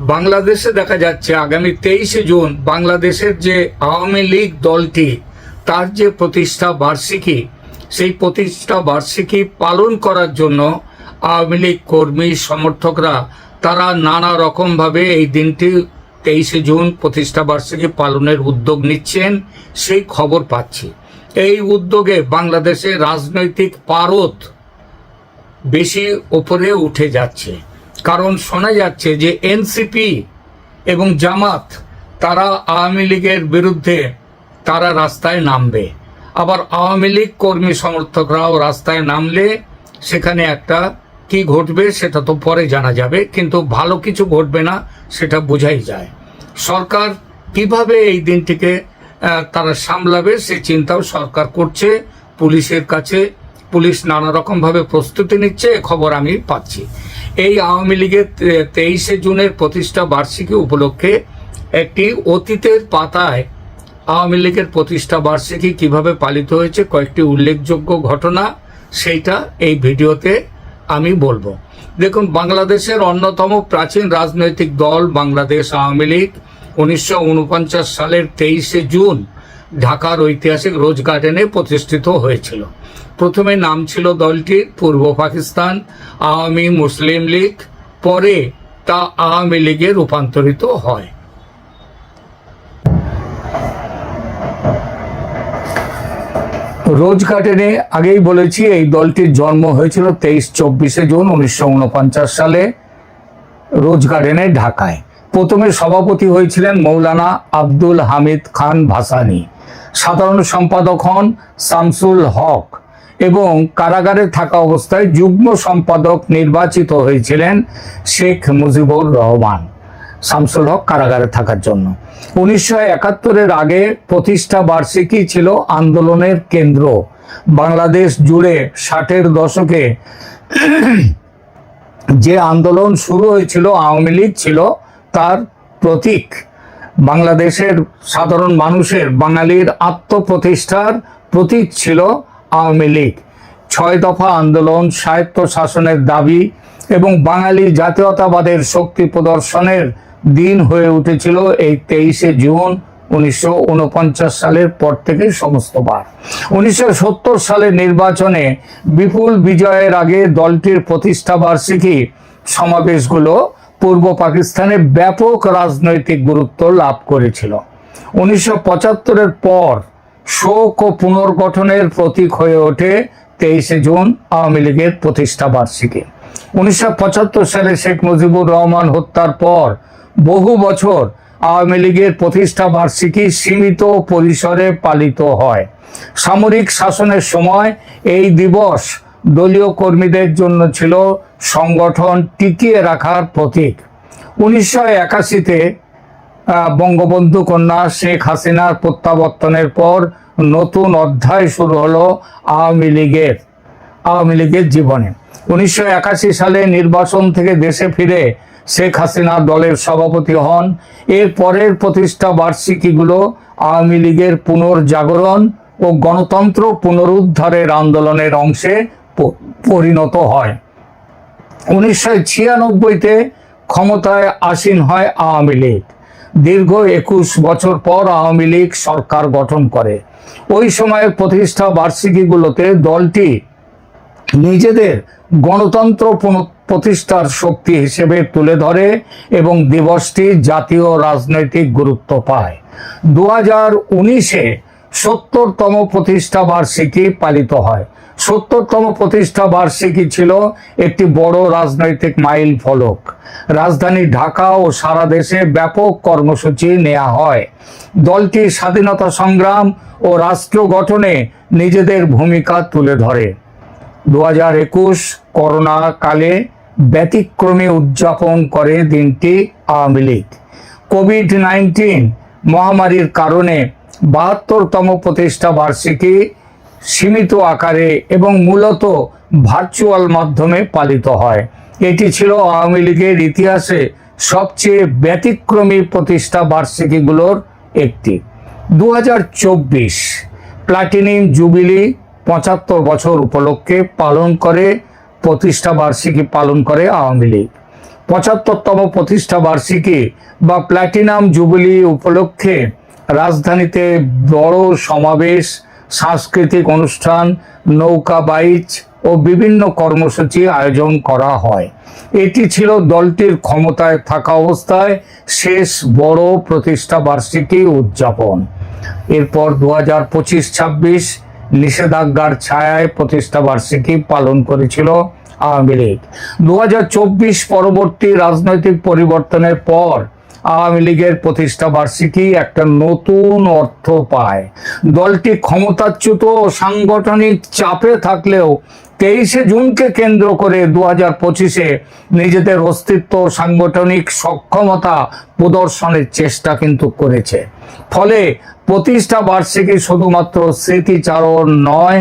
বাংলাদেশে দেখা যাচ্ছে আগামী 23শে জুন বাংলাদেশের যে আওয়ামী লীগ দলটি তার যে প্রতিষ্ঠা বার্ষিকী, সেই প্রতিষ্ঠা বার্ষিকী পালন করার জন্য আওয়ামী লীগ কর্মী সমর্থকরা তারা নানা রকমভাবে এই দিনটি 23শে জুন প্রতিষ্ঠা বার্ষিকী পালনের উদ্যোগ নিচ্ছেন, সেই খবর পাচ্ছি। এই উদ্যোগে বাংলাদেশের রাজনৈতিক পারদ বেশি ওপরে উঠে যাচ্ছে, কারণ শোনা যাচ্ছে যে এনসিপি এবং জামাত তারা আওয়ামী লীগের বিরুদ্ধে তারা রাস্তায় নামবে। আবার আওয়ামী লীগ কর্মী সমর্থকরাও রাস্তায় নামলে সেখানে একটা কি ঘটবে সেটা তো পরে জানা যাবে, কিন্তু ভালো কিছু ঘটবে না সেটা বোঝাই যায়। সরকার কিভাবে এই দিনটিকে তারা সামলাবে সে চিন্তাও সরকার করছে। পুলিশের কাছে পুলিশ নানা রকমভাবে প্রস্তুতি নিচ্ছে, খবর আমি পাচ্ছি। এই আওয়ামী লীগের 23শে জুনের প্রতিষ্ঠা বার্ষিকী উপলক্ষে একটি অতীতের পাতায় আওয়ামী লীগের প্রতিষ্ঠা বার্ষিকী কিভাবে পালিত হয়েছে কয়েকটি উল্লেখযোগ্য ঘটনা, সেইটা এই ভিডিওতে আমি বলবো। দেখুন, বাংলাদেশের অন্যতম প্রাচীন রাজনৈতিক দল বাংলাদেশ আওয়ামী লীগ 1949 সালের 23শে জুন ঢাকার ঐতিহাসিক রোজ গার্ডেনে প্রতিষ্ঠিত হয়েছিল। প্রথমে নাম ছিল দলটির পূর্ব পাকিস্তান আওয়ামী মুসলিম লীগ, পরে তা আওয়ামী লীগে রূপান্তরিত হয়। রোজ গার্ডেনে আগেই বলেছি এই দলটির জন্ম হয়েছিল 23-24শে জুন 1949 সালে রোজ গার্ডেনে ঢাকায়। প্রথমে সভাপতি হয়েছিলেন মৌলানা আব্দুল হামিদ খান ভাসানী, সাধারণ সম্পাদক হন শামসুল হক এবং কারাগারে থাকা অবস্থায় যুগ্ম সম্পাদক নির্বাচিত হয়েছিলেন শেখ মুজিবুর রহমান। শামসুল হক কারাগারে থাকার জন্য 1971-এর আগে প্রতিষ্ঠা বার্ষিকী ছিল আন্দোলনের কেন্দ্র। বাংলাদেশ জুড়ে 60-এর দশকে যে আন্দোলন শুরু হয়েছিল আওয়ামী লীগ ছিল তার প্রতীক। বাংলাদেশের সাধারণ মানুষের বাঙালির আত্মপ্রতিষ্ঠার প্রতীক ছিল আওয়ামী লীগ। 6 দফা আন্দোলন, স্বায়ত্ত শাসনের দাবি এবং বাঙালি জাতীয়তাবাদের শক্তি প্রদর্শনের দিন হয়ে উঠেছিল এই 23শে জুন 1949 সালের পর থেকে সমস্তবার। 1970 সালের নির্বাচনে বিপুল বিজয়ের আগে দলটির প্রতিষ্ঠা বার্ষিকী সমাবেশগুলো পূর্ব পাকিস্তানে ব্যাপক রাজনৈতিক গুরুত্ব লাভ করেছিল। 1975-এর পর শোক ও পুনর্গঠনের প্রতীক হয়ে ওঠে 23শে জুন আওয়ামী লীগের প্রতিষ্ঠা বার্ষিকী। 1975 সালে শেখ মুজিবুর রহমান হত্যার পর বহু বছর আওয়ামী লীগের প্রতিষ্ঠা বার্ষিকী সীমিত পরিসরে পালিত হয়। সামরিক শাসনের সময় এই দিবস দলীয় কর্মীদের জন্য ছিল সংগঠন টিকিয়ে রাখার প্রতীক। 1981-তে বঙ্গবন্ধু কন্যা শেখ হাসিনার প্রত্যাবর্তনের পর নতুন অধ্যায় শুরু হলো আওয়ামী লীগের জীবনে। 1981 সালে নির্বাচন থেকে দেশে ফিরে শেখ হাসিনা দলের সভাপতি হন। এর পরের প্রতিষ্ঠা বার্ষিকীগুলো আওয়ামী লীগের পুনর্জাগরণ ও গণতন্ত্র পুনরুদ্ধারের আন্দোলনের অংশে পরিণত হয়। 1996-তে ক্ষমতায় আসীন হয় আওয়ামী লীগ। দীর্ঘ 21 বছর পর আওয়ামী লীগ সরকার গঠন করে। ওই সময়ের প্রতিষ্ঠা বার্ষিকীগুলোতে দলটি নিজেদের গণতন্ত্র প্রতিষ্ঠার শক্তি হিসেবে তুলে ধরে এবং দিবসটি জাতীয় রাজনৈতিক গুরুত্ব পায়। 2019-এ 70তম প্রতিষ্ঠা বার্ষিকী পালিত হয়। 70তম প্রতিষ্ঠা বার্ষিকী ছিল একটি বড় রাজনৈতিক মাইল ফলক। রাজধানী ঢাকা ও সারা দেশে ব্যাপক কর্মসূচি নেওয়া হয়। দলটি স্বাধীনতা সংগ্রাম ও রাষ্ট্র গঠনে নিজেদের ভূমিকা তুলে ধরে। 2021 করোনা কালে ব্যতিক্রমী উদযাপন করে দিনটি আওয়ামী লীগ। কোভিড-19 মহামারীর কারণে 72তম প্রতিষ্ঠা বার্ষিকী সীমিত আকারে এবং মূলত ভার্চুয়াল মাধ্যমে পালিত হয়। এটি ছিল আওয়ামী লীগের ইতিহাসে সবচেয়ে ব্যতিক্রমী প্রতিষ্ঠা বার্ষিকীগুলোর একটি। 2024 প্লাটিনিয়াম জুবিলি 75 বছর উপলক্ষে প্রতিষ্ঠা বার্ষিকী পালন করে আওয়ামী লীগ। 75তম প্রতিষ্ঠা বার্ষিকী বা প্ল্যাটিনাম জুবিলি উপলক্ষে রাজধানীতে বড় সমাবেশ, সাংস্কৃতিক অনুষ্ঠান, নৌকা বাইচ ও বিভিন্ন কর্মসূচি আয়োজন করা হয়। এটি ছিল দলটির ক্ষমতায় থাকা অবস্থায় শেষ বড় প্রতিষ্ঠা বার্ষিকী উদযাপন। এরপর 2025-26 নিষেধাজ্ঞার ছায়ায় প্রতিষ্ঠা বার্ষিকী পালন করেছিল আওয়ামী লীগ। 2024 পরবর্তী রাজনৈতিক পরিবর্তনের পর আওয়ামী লীগের প্রতিষ্ঠা বার্ষিকী একটা নতুন অর্থ পায়। দলটি ক্ষমতাচ্যুত ও সাংগঠনিক চাপে থাকলেও 23শে জুনকে কেন্দ্র করে 2025-এ নিজেদের অস্তিত্ব, সাংগঠনিক সক্ষমতা প্রদর্শনের চেষ্টা কিন্তু করেছে। ফলে প্রতিষ্ঠা বার্ষিকী শুধুমাত্র স্মৃতিচারণ নয়,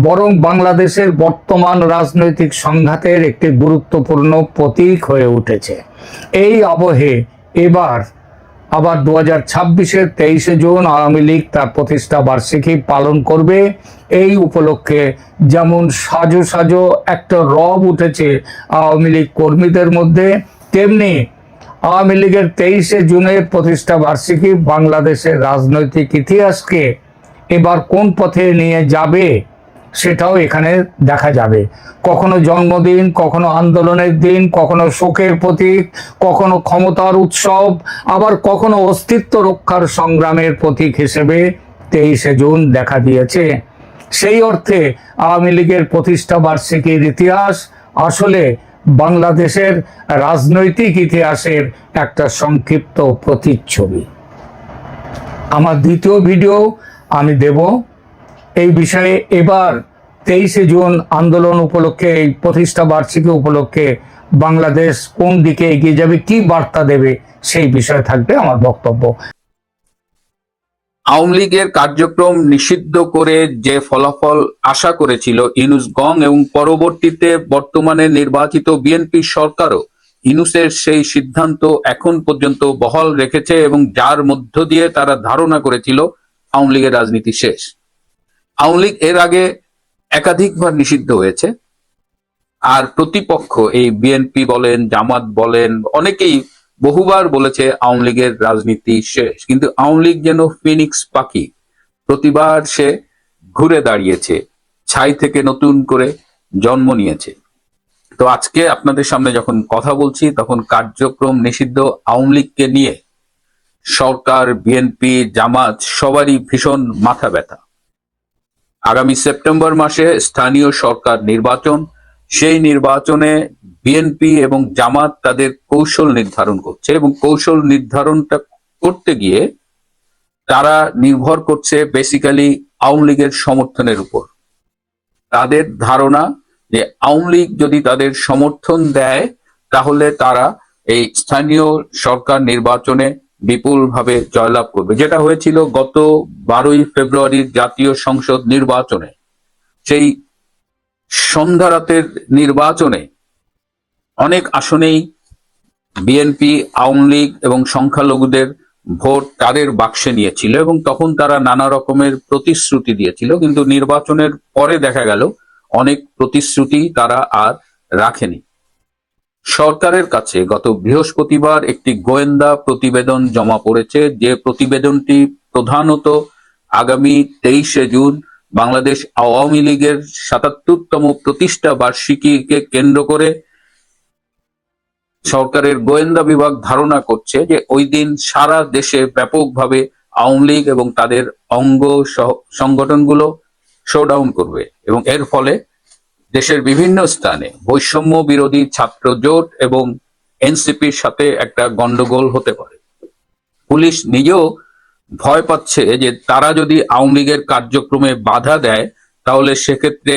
বরং বাংলাদেশের বর্তমান রাজনৈতিক সংঘাতের একটি গুরুত্বপূর্ণ প্রতীক হয়ে উঠেছে। এই আবহে এবার আবার 2026-এর 23শে জুন আওয়ামী লীগ তার প্রতিষ্ঠা বার্ষিকী পালন করবে। এই উপলক্ষে যেমন সাজো সাজো একটা রব উঠেছে আওয়ামী লীগ কর্মীদের মধ্যে, তেমনি আওয়ামী লীগের 23শে জুনের প্রতিষ্ঠা বার্ষিকী বাংলাদেশের রাজনৈতিক ইতিহাসকে এবার কোন পথে নিয়ে যাবে সেটাও এখানে দেখা যাবে। কখনো জন্মদিন, কখনো আন্দোলনের দিন, কখনো শোকের প্রতীক, কখনো ক্ষমতার উৎসব, আবার কখনো অস্তিত্ব রক্ষার সংগ্রামের প্রতীক হিসেবে 23শে জুন দেখা দিয়েছে। সেই অর্থে আওয়ামী লীগের প্রতিষ্ঠা বার্ষিকীর ইতিহাস আসলে বাংলাদেশের রাজনৈতিক ইতিহাসের একটা সংক্ষিপ্ত প্রতিচ্ছবি। আমার দ্বিতীয় ভিডিও আমি দেব এই বিষয়ে। এবার 23শে জুন আন্দোলন উপলক্ষে, এই প্রতিষ্ঠা বার্ষিকী উপলক্ষে বাংলাদেশ কোন দিকে এগিয়ে যাবে, কি বার্তা দেবে, সেই বিষয়ে থাকবে আমার বক্তব্য। আওয়ামী লীগের কার্যক্রম নিষিদ্ধ করে যে ফলাফল আশা করেছিল ইউনূস গং, এবং পরবর্তীতে বর্তমানে নির্বাচিত বিএনপি সরকারও ইউনূসের সেই সিদ্ধান্ত এখন পর্যন্ত বহাল রেখেছে, এবং যার মধ্য দিয়ে তারা ধারণা করেছিল আওয়ামী লীগের রাজনীতি শেষ। আওয়ামী লীগ এর আগে একাধিকবার নিষিদ্ধ হয়েছে, আর প্রতিপক্ষ এই বিএনপি বলেন, জামাত বলেন, অনেকেই বহুবার বলেছে আওয়ামী লীগের রাজনীতি শেষ। কিন্তু আওয়ামী লীগ যেন ফিনিক্স পাখি, প্রতিবার সে ঘুরে দাঁড়িয়েছে, ছাই থেকে নতুন করে জন্ম নিয়েছে। তো আজকে আপনাদের সামনে যখন কথা বলছি, তখন কার্যক্রম নিষিদ্ধ আওয়ামী লীগকে নিয়ে সরকার, বিএনপি, জামাত সবারই ভীষণ মাথা ব্যথা। আগামী সেপ্টেম্বর মাসে স্থানীয় সরকার নির্বাচন, সেই নির্বাচনে বিএনপি এবং জামাত তাদের কৌশল নির্ধারণ করছে, এবং কৌশল নির্ধারণটা করতে গিয়ে তারা নির্ভর করছে বেসিক্যালি আওয়ামী লীগের সমর্থনের উপর। তাদের ধারণা যে আওয়ামী লীগ যদি তাদের সমর্থন দেয়, তাহলে তারা এই স্থানীয় সরকার নির্বাচনে বিপুলভাবে জয়লাভ করবে, যেটা হয়েছিল গত 12ই ফেব্রুয়ারির জাতীয় সংসদ নির্বাচনে। সেই সন্ধ্যা রাতের নির্বাচনে অনেক আসনেই বিএনপি, আওয়ামী লীগ এবং সংখ্যালঘুদের ভোট তাদের বাক্সে নিয়েছিল, এবং তখন তারা নানা রকমের প্রতিশ্রুতি দিয়েছিল। কিন্তু নির্বাচনের পরে দেখা গেল অনেক প্রতিশ্রুতি তারা আর রাখেনি। সরকারের কাছে গত বৃহস্পতিবার একটি গোয়েন্দা প্রতিবেদন জমা পড়েছে, যে প্রতিবেদনটি প্রধানত আগামী 23শে জুন বাংলাদেশ আওয়ামী লীগের 77তম প্রতিষ্ঠা বার্ষিকীকে কেন্দ্র করে সরকারের গোয়েন্দা বিভাগ ধারণা করছে যে ওই দিন সারা দেশে ব্যাপকভাবে আওয়ামী লীগ এবং তাদের অঙ্গ সংগঠনগুলো শোডাউন করবে, এবং এর ফলে দেশের বিভিন্ন স্থানে বৈষম্য বিরোধী ছাত্র জোট এবং এনসিপির সাথে একটা গন্ডগোল হতে পারে। পুলিশ নিজেও ভয় পাচ্ছে যে তারা যদি আওয়ামী লীগের কার্যক্রমে বাধা দেয়, তাহলে সেক্ষেত্রে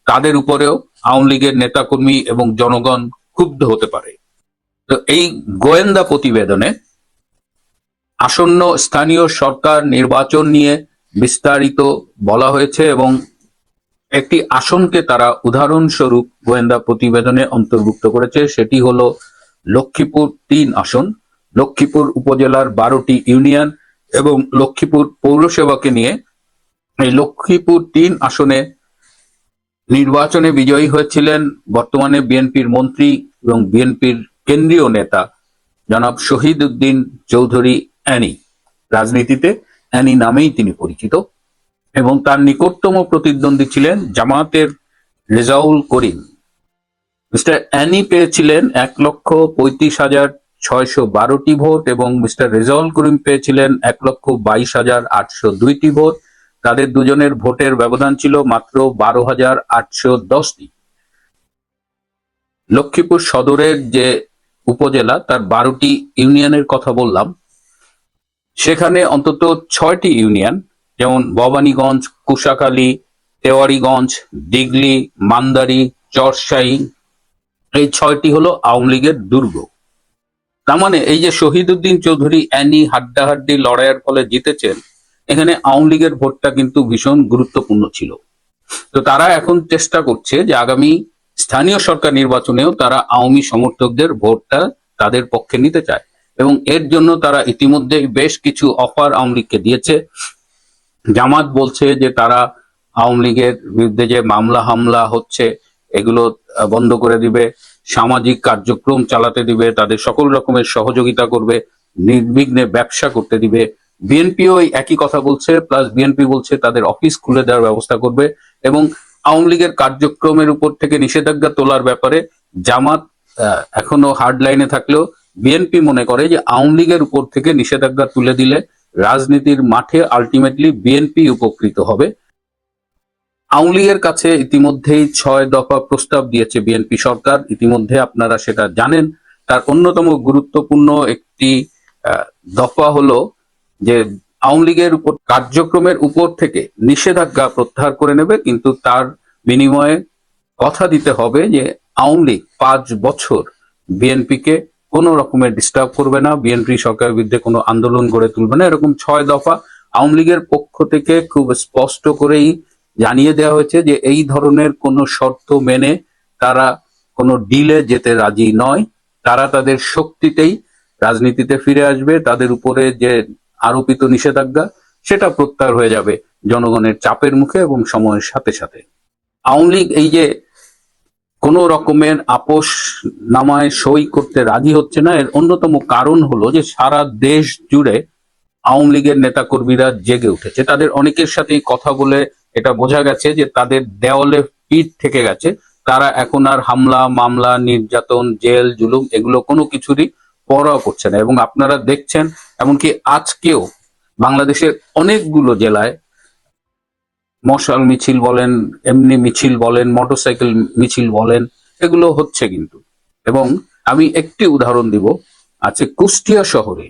তাদের উপরেও আওয়ামী লীগের নেতাকর্মী এবং জনগণ ক্ষুব্ধ হতে পারে। তো এই গোয়েন্দা প্রতিবেদনে আসন্ন স্থানীয় সরকার নির্বাচন নিয়ে বিস্তারিত বলা হয়েছে, এবং একটি আসনকে তারা উদাহরণস্বরূপ গোয়েন্দা প্রতিবেদনে অন্তর্ভুক্ত করেছে। সেটি হলো লক্ষ্মীপুর 3 আসন। লক্ষ্মীপুর উপজেলার 12টি ইউনিয়ন এবং লক্ষ্মীপুর পৌরসভাকে নিয়ে এই লক্ষ্মীপুর 3 আসনে নির্বাচনে বিজয়ী হয়েছিলেন বর্তমানে বিএনপির মন্ত্রী এবং বিএনপির কেন্দ্রীয় নেতা জনাব শহীদ উদ্দিন চৌধুরী অ্যানি। রাজনীতিতে অ্যানি নামেই তিনি পরিচিত এবং তার নিকটতম প্রতিদ্বন্দ্বী ছিলেন জামায়াতের রেজাউল করিম। মিস্টার অ্যানি পেয়েছিলেন 1,35,612টি ভোট এবং মিস্টার রেজাউল করিম পেয়েছিলেন 1,22,802টি ভোট। তাদের দুজনের ভোটের ব্যবধান ছিল মাত্র 12,810টি। লক্ষ্মীপুর সদরের যে উপজেলা, তার 12টি ইউনিয়নের কথা বললাম, সেখানে অন্তত 6টি ইউনিয়ন, যেমন ভবানীগঞ্জ, কুশাখালী, তেওয়ারীগঞ্জ, দিগলি, মান্দারি, চরশাহী, এই 6টি হলো আওয়ামী লীগের দুর্গ। তার মানে এই যে শহীদ উদ্দিন চৌধুরী অ্যানি হাড্ডাহাড্ডি লড়াইয়ের ফলে জিতেছেন, এখানে আওয়ামী লীগের ভোটটা কিন্তু ভীষণ গুরুত্বপূর্ণ ছিল। তো তারা এখন চেষ্টা করছে যে আগামী স্থানীয় সরকার নির্বাচনেও তারা আওয়ামী সমর্থকদের ভোটটা তাদের পক্ষে নিতে চায় এবং এর জন্য তারা ইতিমধ্যে বেশ কিছু অফার আওয়ামী লীগকে দিয়েছে। জামাত বলছে যে তারা আওয়ামী লীগের বিরুদ্ধে যে মামলা হামলা হচ্ছে এগুলো বন্ধ করে দিবে, সামাজিক কার্যক্রম চালাতে দিবে, তাদের সকল রকমের সহযোগিতা করবে, নির্বিঘ্নে ব্যবসা করতে দিবে। বিএনপিও একই কথা বলছে, প্লাস বিএনপি বলছে তাদের অফিস খুলে দেওয়ার ব্যবস্থা করবে এবং আওয়ামী লীগের কার্যক্রমের উপর থেকে নিষেধাজ্ঞা তোলার ব্যাপারে জামাত এখনো হার্ড লাইনে থাকলেও বিএনপি মনে করে যে আওয়ামী লীগের উপর থেকে নিষেধাজ্ঞা তুলে দিলে রাজনীতির মাঠে আলটিমেটলি বিএনপি উপকৃত হবে। আওয়ামী লীগের কাছে ইতিমধ্যেই 6 দফা প্রস্তাব দিয়েছে বিএনপি সরকার, ইতিমধ্যে আপনারা সেটা জানেন। তার অন্যতম গুরুত্বপূর্ণ একটি দফা হলো যে আওয়ামী লীগের উপর কার্যক্রমের উপর থেকে নিষেধাজ্ঞা প্রত্যাহার করে নেবে, কিন্তু তার বিনিময়ে কথা দিতে হবে যে আওয়ামী লীগ 5 বছর বিএনপিকে কোনো রকমের ডিস্টার্ব করবে না, বিএনপি সরকারের বিরুদ্ধে কোনো আন্দোলন গড়ে তুলবে না। এরকম 6 দফা আওয়ামী লীগের পক্ষ থেকে খুব স্পষ্ট করেই জানিয়ে দেওয়া হয়েছে যে এই ধরনের কোনো শর্ত মেনে তারা কোনো ডিলে যেতে রাজি নয়। তারা তাদের শক্তিতেই রাজনীতিতে ফিরে আসবে, তাদের উপরে যে আরোপিত নিষেধাজ্ঞা সেটা প্রত্যাহার হয়ে যাবে জনগণের চাপের মুখে এবং সময়ের সাথে সাথে। আওয়ামী লীগ এই যে কোন রকমের আপোষ নামায় সই করতে রাজি হচ্ছে না, এর অন্যতম কারণ হলো যে সারা দেশ জুড়ে আওয়ামী লীগের নেতাকর্মীরা জেগে উঠেছে। তাদের অনেকের সাথেই কথা বলে এটা বোঝা গেছে যে তাদের দেওয়ালে পিঠ থেকে গেছে। তারা এখন আর হামলা মামলা, নির্যাতন, জেল জুলুম এগুলো কোনো কিছুরই পরোয়া করছে না এবং আপনারা দেখছেন এমনকি আজকেও বাংলাদেশের অনেকগুলো জেলায় মশাল মিছিল বলেন, এমনি মিছিল বলেন, মোটরসাইকেল মিছিল বলেন, এগুলো হচ্ছে কিন্তু। এবং আমি একটি উদাহরণ দিব, আছে কুষ্টিয়া শহরে